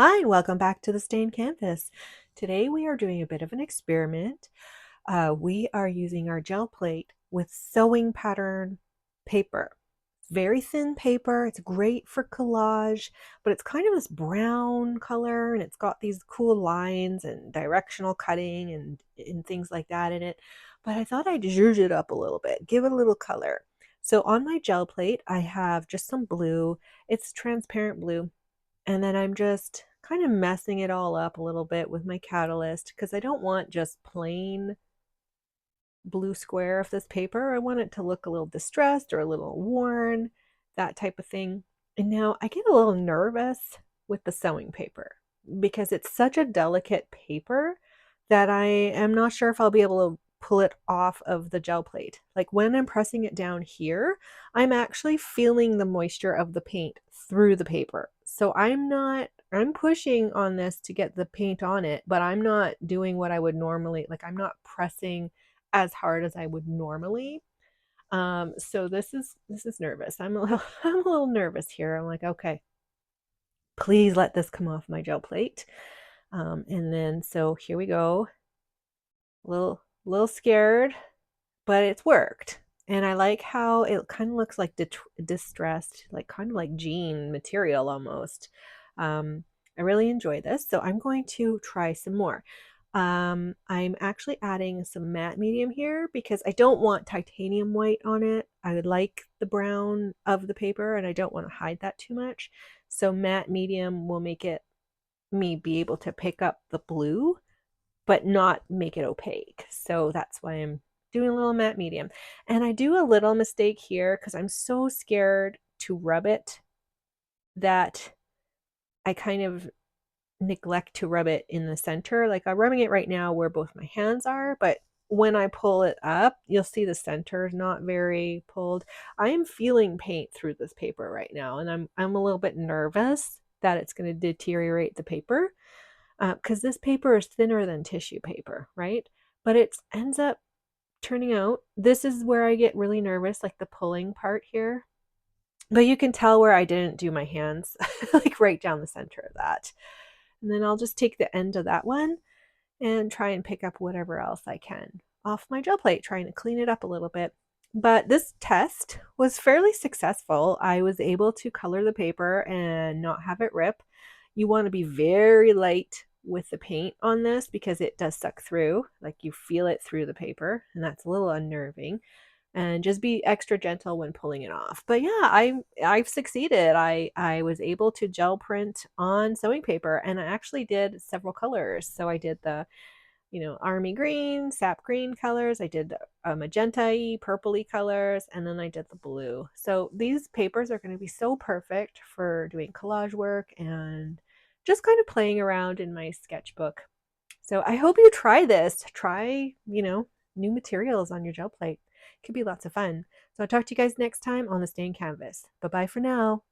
Hi, and welcome back to the Stained Canvas. Today we are doing a bit of an experiment. We are using our gel plate with sewing pattern paper. Very thin paper. It's great for collage, but it's kind of this brown color and it's got these cool lines and directional cutting and things like that in it. But I thought I'd zhuzh it up a little bit, give it a little color. So on my gel plate, I have just some blue. It's transparent blue. And then I'm just kind of messing it all up a little bit with my catalyst because I don't want just plain blue square of this paper. I want it to look a little distressed or a little worn, that type of thing. And now I get a little nervous with the sewing paper because it's such a delicate paper that I am not sure if I'll be able to pull it off of the gel plate. Like when I'm pressing it down here, I'm actually feeling the moisture of the paint through the paper. So I'm pushing on this to get the paint on it, but I'm not doing what I would normally, like I'm not pressing as hard as I would normally. So this is nervous. I'm a little I'm a little nervous here. I'm like, okay, please let this come off my gel plate. And then so here we go. A little scared, but it's worked. And I like how it kind of looks like distressed, like kind of like jean material almost. I really enjoy this, so I'm going to try some more. I'm actually adding some matte medium here because I don't want titanium white on it. I would like the brown of the paper and I don't want to hide that too much. So matte medium will make it me be able to pick up the blue but not make it opaque. So that's why I'm doing a little matte medium. And I do a little mistake here because I'm so scared to rub it that I kind of neglect to rub it in the center. Like I'm rubbing it right now where both my hands are, but when I pull it up, you'll see the center is not very pulled. I am feeling paint through this paper right now, and I'm a little bit nervous that it's going to deteriorate the paper because this paper is thinner than tissue paper, right? But it ends up turning out, this is where I get really nervous, like the pulling part here. But you can tell where I didn't do my hands, like right down the center of that. And then I'll just take the end of that one and try and pick up whatever else I can off my gel plate, trying to clean it up a little bit. But this test was fairly successful. I was able to color the paper and not have it rip. You want to be very light with the paint on this because it does suck through, like you feel it through the paper, and that's a little unnerving. And just be extra gentle when pulling it off. But yeah, I've succeeded. I was able to gel print on sewing paper, and I actually did several colors. So I did the army green, sap green colors. I did magenta-y, purpley colors, and then I did the blue. So these papers are going to be so perfect for doing collage work and just kind of playing around in my sketchbook. So I hope you try this. Try, new materials on your gel plate. It could be lots of fun. So I'll talk to you guys next time on the Stained Canvas. Bye bye for now.